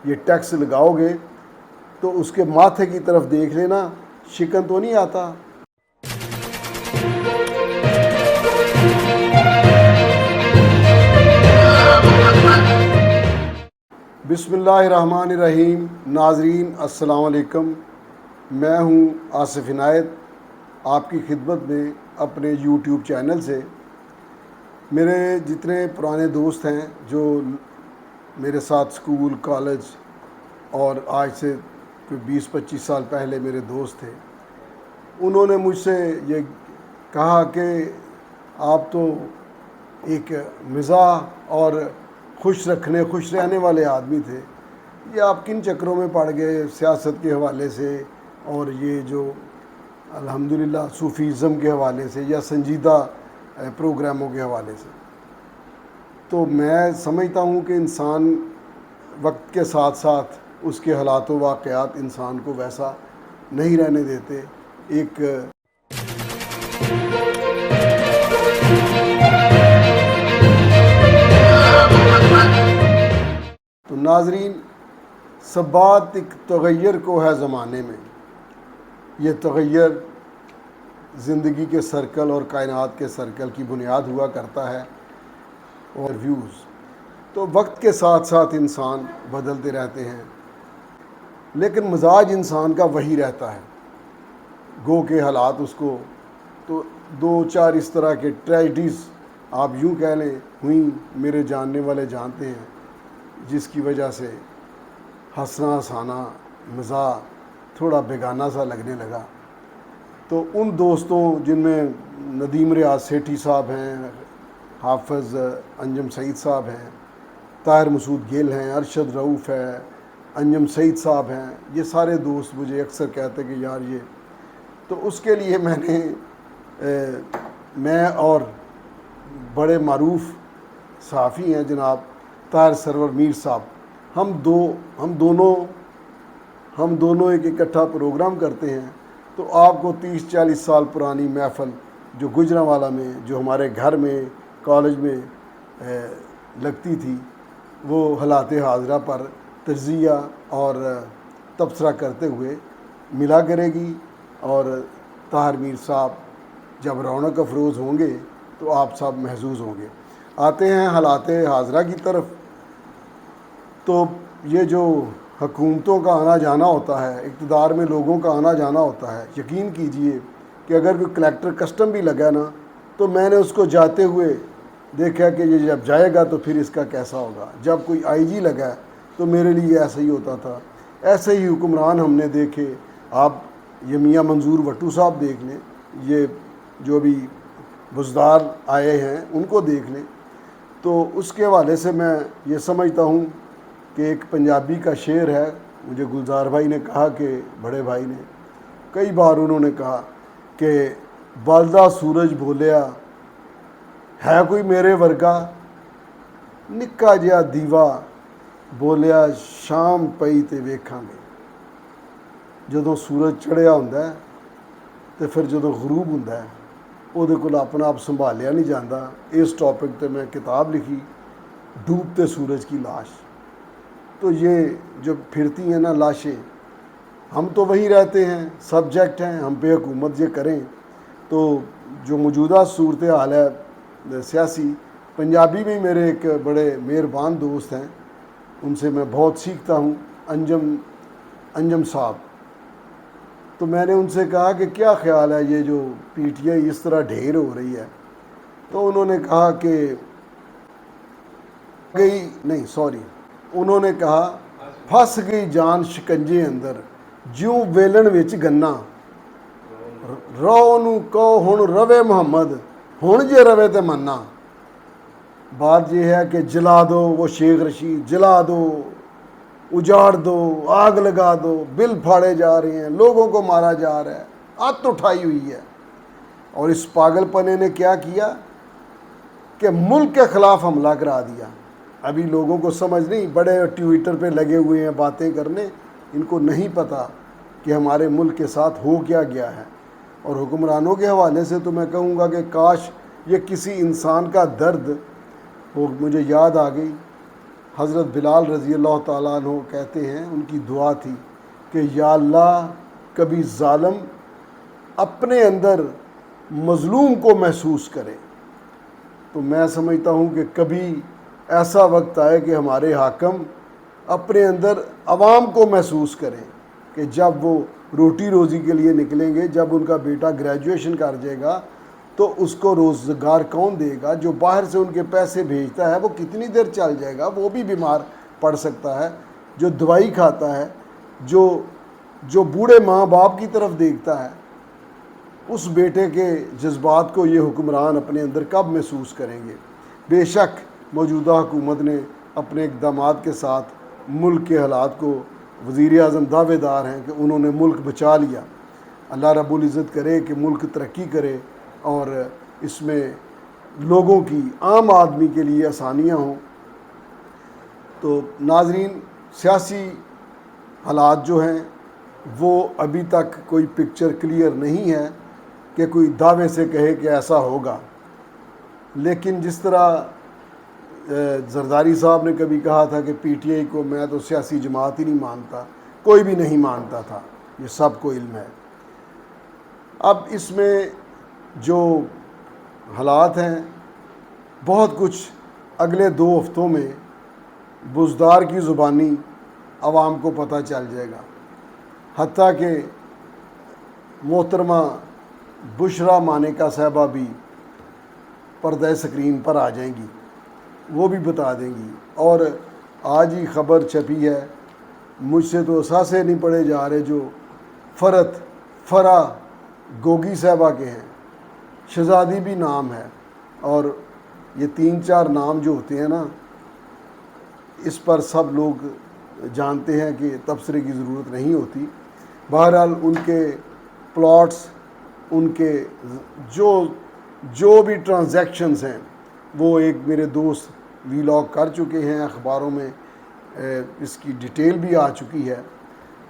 یہ ٹیکس لگاؤ گے تو اس کے ماتھے کی طرف دیکھ لینا، شکن تو نہیں آتا۔ بسم اللہ الرحمن الرحیم۔ ناظرین السلام علیکم، میں ہوں آصف عنایت آپ کی خدمت میں اپنے یوٹیوب چینل سے۔ میرے جتنے پرانے دوست ہیں جو میرے ساتھ اسکول، کالج اور آج سے کوئی 20-25 سال پہلے میرے دوست تھے، انہوں نے مجھ سے یہ کہا کہ آپ تو ایک مزاح اور خوش رہنے والے آدمی تھے، یہ آپ کن چکروں میں پڑ گئے سیاست کے حوالے سے اور یہ جو الحمدللہ صوفیزم کے حوالے سے یا سنجیدہ پروگراموں کے حوالے سے۔ تو میں سمجھتا ہوں کہ انسان وقت کے ساتھ ساتھ اس کے حالات و واقعات انسان کو ویسا نہیں رہنے دیتے۔ ایک تو ناظرین، ثبات ایک تغیر کو ہے زمانے میں، یہ تغیر زندگی کے سرکل اور کائنات کے سرکل کی بنیاد ہوا کرتا ہے اور ویوز تو وقت کے ساتھ ساتھ انسان بدلتے رہتے ہیں، لیکن مزاج انسان کا وہی رہتا ہے۔ گو کے حالات اس کو تو 2-4 اس طرح کے ٹریجڈیز آپ یوں کہہ لیں ہوئیں، میرے جاننے والے جانتے ہیں، جس کی وجہ سے ہنسنا ہنسانا مزاح تھوڑا بیگانہ سا لگنے لگا۔ تو ان دوستوں جن میں ندیم ریاض سیٹھی صاحب ہیں، حافظ انجم سعید صاحب ہیں، طاہر مسعود گل ہیں، ارشد رؤف ہے، انجم سعید صاحب ہیں، یہ سارے دوست مجھے اکثر کہتے کہ یار یہ تو اس کے لیے میں اور بڑے معروف صحافی ہیں جناب طاہر سرور میر صاحب، ہم دونوں ایک اکٹھا پروگرام کرتے ہیں۔ تو آپ کو 30-40 سال پرانی محفل جو گجرانوالہ میں، جو ہمارے گھر میں کالج میں لگتی تھی، وہ حالات حاضرہ پر تجزیہ اور تبصرہ کرتے ہوئے ملا کرے گی، اور طاہر میر صاحب جب رونق افروز ہوں گے تو آپ سب محظوظ ہوں گے۔ آتے ہیں حالات حاضرہ کی طرف۔ تو یہ جو حکومتوں کا آنا جانا ہوتا ہے، اقتدار میں لوگوں کا آنا جانا ہوتا ہے، یقین کیجئے کہ اگر کوئی کلیکٹر کسٹم بھی لگا نا تو میں نے اس کو جاتے ہوئے دیکھا کہ یہ جب جائے گا تو پھر اس کا کیسا ہوگا۔ جب کوئی آئی جی لگا تو میرے لیے ایسا ہی ہوتا تھا۔ ایسے ہی حکمران ہم نے دیکھے، آپ یہ میاں منظور وٹو صاحب دیکھ لیں، یہ جو بھی بزدار آئے ہیں ان کو دیکھ لیں۔ تو اس کے حوالے سے میں یہ سمجھتا ہوں کہ ایک پنجابی کا شعر ہے، مجھے گلزار بھائی نے کہا کہ بڑے بھائی نے کئی بار انہوں نے کہا کہ بالدہ سورج بولیا ہے کوئی میرے ورگا، نکا جہا دیوا بولیا شام پئی تے ویکھاں گے۔ جدوں سورج چڑھیا ہوندا ہے تے پھر جدوں غروب ہوندا ہے وہ کول اپنا آپ سنبھالیا نہیں جاتا۔ اس ٹاپک تے میں کتاب لکھی، ڈوبتے سورج کی لاش۔ تو یہ جو پھرتی ہیں نا لاشیں، ہم تو وہی رہتے ہیں، سبجیکٹ ہیں، ہم پہ حکومت یہ کریں۔ تو جو موجودہ صورتحال ہے سیاسی، پنجابی میں میرے ایک بڑے مہربان دوست ہیں، ان سے میں بہت سیکھتا ہوں، انجم صاحب۔ تو میں نے ان سے کہا کہ کیا خیال ہے یہ جو پی ٹی آئی اس طرح ڈھیر ہو رہی ہے؟ تو انہوں نے کہا کہ انہوں نے کہا پھس گئی جان شکنجے اندر جیوں ویلن وچ گنا، رو نو کہو ہن روے محمد ہن جے روے تے منا۔ بات یہ ہے کہ جلا دو وہ شیخ رشید، جلا دو، اجاڑ دو، آگ لگا دو، بل پھاڑے جا رہے ہیں، لوگوں کو مارا جا رہا ہے، ات اٹھائی ہوئی ہے۔ اور اس پاگل پنے نے کیا کیا کہ ملک کے خلاف حملہ کرا دیا۔ ابھی لوگوں کو سمجھ نہیں، بڑے ٹویٹر پہ لگے ہوئے ہیں باتیں کرنے، ان کو نہیں پتہ کہ ہمارے ملک کے ساتھ ہو کیا گیا ہے۔ اور حکمرانوں کے حوالے سے تو میں کہوں گا کہ کاش یہ کسی انسان کا درد ہو۔ مجھے یاد آ گئی حضرت بلال رضی اللہ تعالیٰ عنہ کہتے ہیں ان کی دعا تھی کہ یا اللہ کبھی ظالم اپنے اندر مظلوم کو محسوس کرے، تو میں سمجھتا ہوں کہ کبھی ایسا وقت آئے کہ ہمارے حاکم اپنے اندر عوام کو محسوس کریں کہ جب وہ روٹی روزی کے لیے نکلیں گے، جب ان کا بیٹا گریجویشن کر جائے گا تو اس کو روزگار کون دے گا؟ جو باہر سے ان کے پیسے بھیجتا ہے وہ کتنی دیر چل جائے گا؟ وہ بھی بیمار پڑ سکتا ہے۔ جو دوائی کھاتا ہے، جو بوڑھے ماں باپ کی طرف دیکھتا ہے، اس بیٹے کے جذبات کو یہ حکمران اپنے اندر کب محسوس کریں گے؟ بے شک موجودہ حکومت نے اپنے اقدامات کے ساتھ ملک کے حالات کو، وزیر اعظم دعوے دار ہیں کہ انہوں نے ملک بچا لیا۔ اللہ رب العزت کرے کہ ملک ترقی کرے اور اس میں لوگوں کی، عام آدمی کے لیے آسانیاں ہوں۔ تو ناظرین، سیاسی حالات جو ہیں وہ ابھی تک کوئی پکچر کلیئر نہیں ہے کہ کوئی دعوے سے کہے کہ ایسا ہوگا، لیکن جس طرح زرداری صاحب نے کبھی کہا تھا کہ پی ٹی آئی کو میں تو سیاسی جماعت ہی نہیں مانتا، کوئی بھی نہیں مانتا تھا، یہ سب کو علم ہے۔ اب اس میں جو حالات ہیں، بہت کچھ اگلے 2 ہفتوں میں بزدار کی زبانی عوام کو پتہ چل جائے گا، حتیٰ کہ محترمہ بشرا مانیکا صاحبہ بھی پردہ اسکرین پر آ جائیں گی، وہ بھی بتا دیں گی۔ اور آج ہی خبر چھپی ہے، مجھ سے تو اثاثے نہیں پڑھے جا رہے، جو فرا گوگی صاحبہ کے ہیں، شہزادی بھی نام ہے، اور یہ 3-4 نام جو ہوتے ہیں نا، اس پر سب لوگ جانتے ہیں کہ تبصرے کی ضرورت نہیں ہوتی۔ بہرحال ان کے پلاٹس، ان کے جو بھی ٹرانزیکشنز ہیں، وہ ایک میرے دوست ویلاگ کر چکے ہیں، اخباروں میں اس کی ڈیٹیل بھی آ چکی ہے۔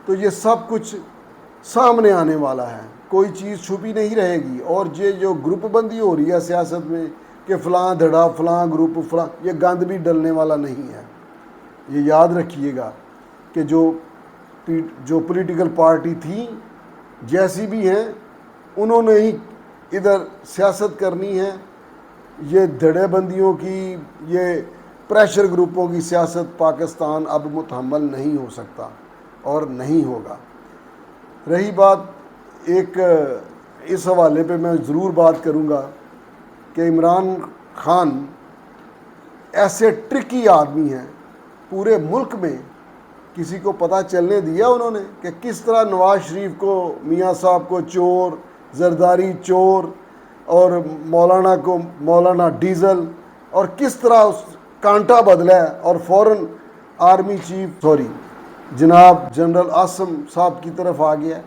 تو یہ سب کچھ سامنے آنے والا ہے، کوئی چیز چھپی نہیں رہے گی۔ اور یہ جو گروپ بندی ہو رہی ہے سیاست میں کہ فلاں دھڑا، فلاں گروپ، فلاں، یہ گند بھی ڈلنے والا نہیں ہے۔ یہ یاد رکھیے گا کہ جو پولیٹیکل پارٹی تھیں، جیسی بھی ہیں، انہوں نے ہی ادھر سیاست کرنی ہے۔ یہ دھڑے بندیوں کی، یہ پریشر گروپوں کی سیاست پاکستان اب متحمل نہیں ہو سکتا اور نہیں ہوگا۔ رہی بات ایک اس حوالے پہ میں ضرور بات کروں گا کہ عمران خان ایسے ٹرکی آدمی ہیں، پورے ملک میں کسی کو پتہ چلنے دیا انہوں نے کہ کس طرح نواز شریف کو، میاں صاحب کو چور، زرداری چور، اور مولانا کو مولانا ڈیزل، اور کس طرح اس کانٹا بدلا ہے اور فوراً آرمی چیف جناب جنرل عاصم صاحب کی طرف آ گیا،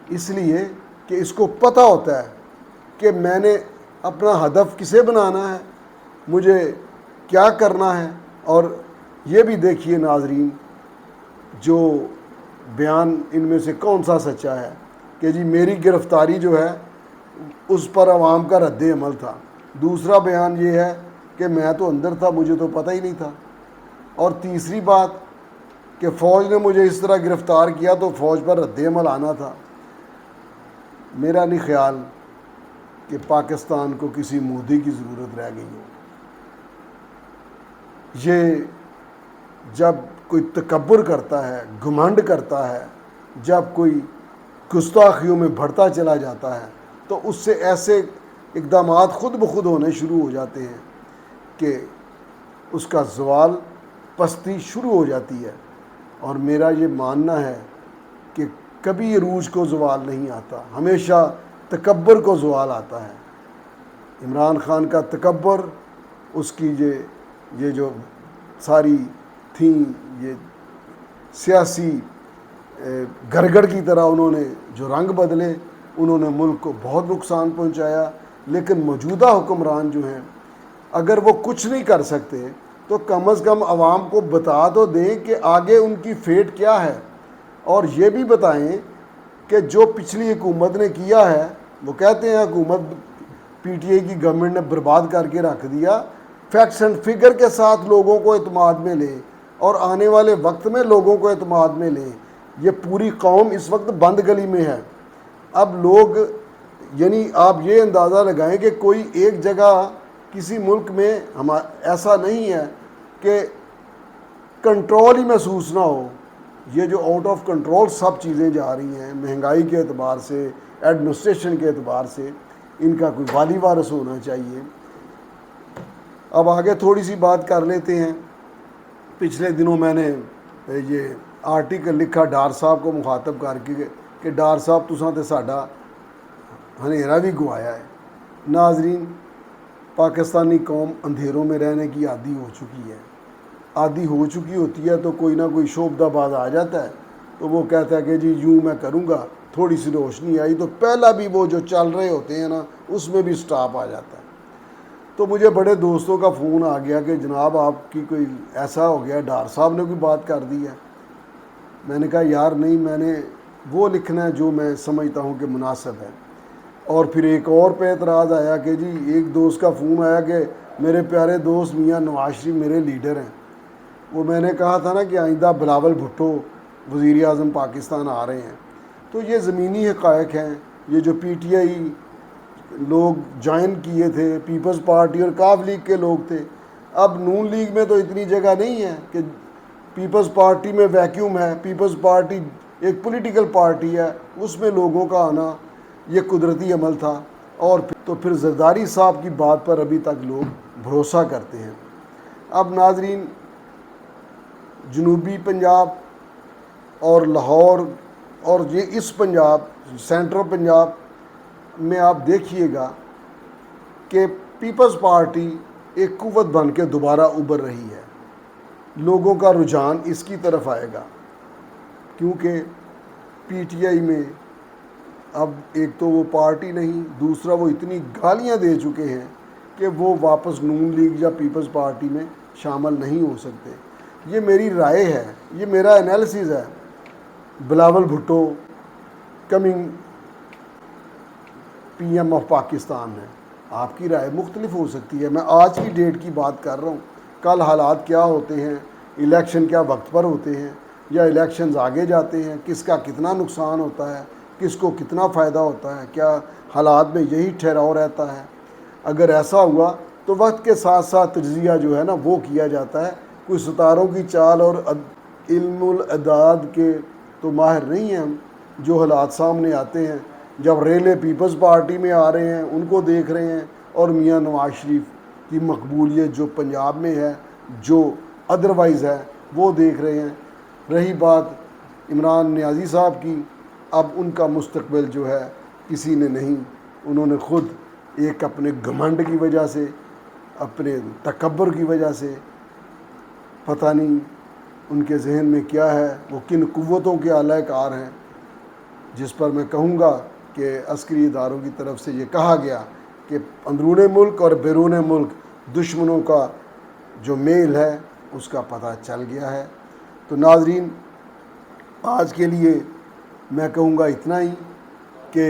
اس لیے کہ اس کو پتہ ہوتا ہے کہ میں نے اپنا ہدف کسے بنانا ہے، مجھے کیا کرنا ہے۔ اور یہ بھی دیکھیے ناظرین، جو بیان ان میں سے کون سا سچا ہے کہ جی میری گرفتاری جو ہے اس پر عوام کا رد عمل تھا، دوسرا بیان یہ ہے کہ میں تو اندر تھا، مجھے تو پتہ ہی نہیں تھا، اور تیسری بات کہ فوج نے مجھے اس طرح گرفتار کیا تو فوج پر رد عمل آنا تھا۔ میرا نہیں خیال کہ پاکستان کو کسی مودی کی ضرورت رہ گئی ہو۔ یہ جب کوئی تکبر کرتا ہے، گھمنڈ کرتا ہے، جب کوئی گستاخیوں میں بڑھتا چلا جاتا ہے، تو اس سے ایسے اقدامات خود بخود ہونے شروع ہو جاتے ہیں کہ اس کا زوال، پستی شروع ہو جاتی ہے۔ اور میرا یہ ماننا ہے کہ کبھی عروج کو زوال نہیں آتا، ہمیشہ تکبر کو زوال آتا ہے۔ عمران خان کا تکبر، اس کی یہ جو ساری تھیں، یہ سیاسی گرگڑ کی طرح انہوں نے جو رنگ بدلے، انہوں نے ملک کو بہت نقصان پہنچایا۔ لیکن موجودہ حکمران جو ہیں، اگر وہ کچھ نہیں کر سکتے تو کم از کم عوام کو بتا تو دیں کہ آگے ان کی فیٹ کیا ہے، اور یہ بھی بتائیں کہ جو پچھلی حکومت نے کیا ہے، وہ کہتے ہیں حکومت پی ٹی آئی کی گورنمنٹ نے برباد کر کے رکھ دیا، فیکٹس اینڈ فگر کے ساتھ لوگوں کو اعتماد میں لیں اور آنے والے وقت میں لوگوں کو اعتماد میں لیں. یہ پوری قوم اس وقت بند گلی میں ہے. اب لوگ یعنی آپ یہ اندازہ لگائیں کہ کوئی ایک جگہ کسی ملک میں ایسا نہیں ہے کہ کنٹرول ہی محسوس نہ ہو. یہ جو آؤٹ آف کنٹرول سب چیزیں جا رہی ہیں مہنگائی کے اعتبار سے، ایڈمنسٹریشن کے اعتبار سے، ان کا کوئی والی وارث ہونا چاہیے. اب آگے تھوڑی سی بات کر لیتے ہیں. پچھلے دنوں میں نے یہ آرٹیکل لکھا ڈار صاحب کو مخاطب کر کے کہ ڈار صاحب تساں تے ساڈا ہنیرا بھی گوایا ہے. ناظرین، پاکستانی قوم اندھیروں میں رہنے کی عادی ہو چکی ہے. عادی ہو چکی ہوتی ہے تو کوئی نہ کوئی شعبدہ باز آ جاتا ہے تو وہ کہتا ہے کہ جی یوں میں کروں گا، تھوڑی سی روشنی آئی تو پہلا بھی وہ جو چل رہے ہوتے ہیں نا اس میں بھی سٹاپ آ جاتا ہے. تو مجھے بڑے دوستوں کا فون آ گیا کہ جناب آپ کی کوئی ایسا ہو گیا، ڈار صاحب نے کوئی بات کر دی ہے. میں نے کہا یار نہیں، میں نے وہ لکھنا ہے جو میں سمجھتا ہوں کہ مناسب ہے. اور پھر ایک اور پہ اعتراض آیا کہ جی ایک دوست کا فون آیا کہ میرے پیارے دوست میاں نواز شریف میرے لیڈر ہیں. وہ میں نے کہا تھا نا کہ آئندہ بلاول بھٹو وزیر اعظم پاکستان آ رہے ہیں. تو یہ زمینی حقائق ہیں. یہ جو پی ٹی آئی لوگ جوائن کیے تھے، پیپلز پارٹی اور کاف لیگ کے لوگ تھے. اب نون لیگ میں تو اتنی جگہ نہیں ہے کہ پیپلز پارٹی میں ویکیوم ہے. پیپلز پارٹی ایک پولیٹیکل پارٹی ہے، اس میں لوگوں کا آنا یہ قدرتی عمل تھا. اور تو پھر زرداری صاحب کی بات پر ابھی تک لوگ بھروسہ کرتے ہیں. اب ناظرین، جنوبی پنجاب اور لاہور اور یہ اس پنجاب سینٹرل پنجاب میں آپ دیکھیے گا کہ پیپلز پارٹی ایک قوت بن کے دوبارہ ابھر رہی ہے. لوگوں کا رجحان اس کی طرف آئے گا کیونکہ پی ٹی آئی میں اب ایک تو وہ پارٹی نہیں، دوسرا وہ اتنی گالیاں دے چکے ہیں کہ وہ واپس نون لیگ یا پیپلز پارٹی میں شامل نہیں ہو سکتے. یہ میری رائے ہے، یہ میرا انالیسز ہے. Bilawal Bhutto coming P M of Pakistan ہے. آپ کی رائے مختلف ہو سکتی ہے. میں آج کی ڈیٹ کی بات کر رہا ہوں. کل حالات کیا ہوتے ہیں، الیکشن کیا وقت پر ہوتے ہیں یا الیکشنز آگے جاتے ہیں، کس کا کتنا نقصان ہوتا ہے، کس کو کتنا فائدہ ہوتا ہے، کیا حالات میں یہی ٹھہراؤ رہتا ہے. اگر ایسا ہوا تو وقت کے ساتھ ساتھ تجزیہ جو ہے نا وہ کیا جاتا ہے. کوئی ستاروں کی چال اور علم الاعداد کے تو ماہر نہیں ہیں ہم. جو حالات سامنے آتے ہیں، جب ریلے پیپلز پارٹی میں آ رہے ہیں ان کو دیکھ رہے ہیں، اور میاں نواز شریف کی مقبولیت جو پنجاب میں ہے، جو ادروائز ہے، وہ دیکھ رہے ہیں. رہی بات عمران نیازی صاحب کی، اب ان کا مستقبل جو ہے کسی نے نہیں. انہوں نے خود ایک اپنے گھمنڈ کی وجہ سے، اپنے تکبر کی وجہ سے، پتہ نہیں ان کے ذہن میں کیا ہے، وہ کن قوتوں کے اعلی کار ہیں، جس پر میں کہوں گا کہ عسکری اداروں کی طرف سے یہ کہا گیا کہ اندرون ملک اور بیرون ملک دشمنوں کا جو میل ہے اس کا پتہ چل گیا ہے. تو ناظرین، آج کے لیے میں کہوں گا اتنا ہی کہ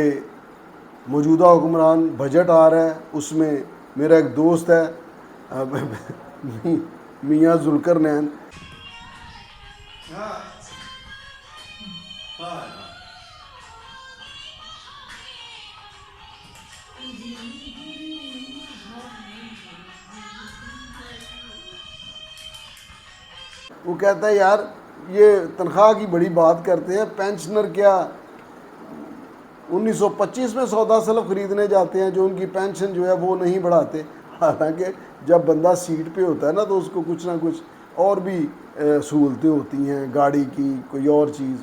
موجودہ حکمران بجٹ آ رہا ہے، اس میں میرا ایک دوست ہے میاں ذوالقرنین، وہ کہتا ہے یار یہ تنخواہ کی بڑی بات کرتے ہیں، پینشنر کیا 1925 میں سودا سلف خریدنے جاتے ہیں جو ان کی پینشن جو ہے وہ نہیں بڑھاتے. حالانکہ جب بندہ سیٹ پہ ہوتا ہے نا تو اس کو کچھ نہ کچھ اور بھی سہولتیں ہوتی ہیں، گاڑی کی کوئی اور چیز.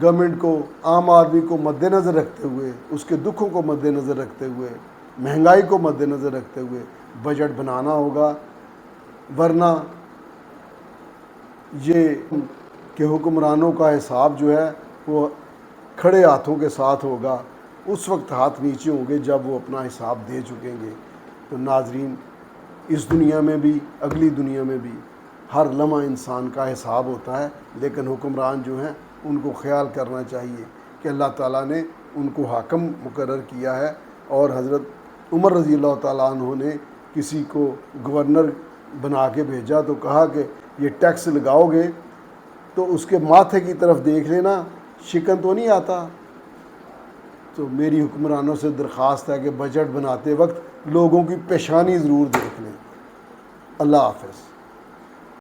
گورنمنٹ کو عام آدمی کو مد نظر رکھتے ہوئے، اس کے دکھوں کو مد نظر رکھتے ہوئے، مہنگائی کو مد نظر رکھتے ہوئے بجٹ بنانا ہوگا. ورنہ یہ کہ حکمرانوں کا حساب جو ہے وہ کھڑے ہاتھوں کے ساتھ ہوگا، اس وقت ہاتھ نیچے ہوں گے جب وہ اپنا حساب دے چکیں گے. تو ناظرین، اس دنیا میں بھی اگلی دنیا میں بھی ہر لمحہ انسان کا حساب ہوتا ہے، لیکن حکمران جو ہیں ان کو خیال کرنا چاہیے کہ اللہ تعالیٰ نے ان کو حاکم مقرر کیا ہے، اور حضرت عمر رضی اللہ تعالیٰ عنہ نے کسی کو گورنر بنا کے بھیجا تو کہا کہ یہ ٹیکس لگاؤ گے تو اس کے ماتھے کی طرف دیکھ لینا، شکن تو نہیں آتا۔ تو میری حکمرانوں سے درخواست ہے کہ بجٹ بناتے وقت لوگوں کی پیشانی ضرور دیکھ لیں۔ اللہ حافظ۔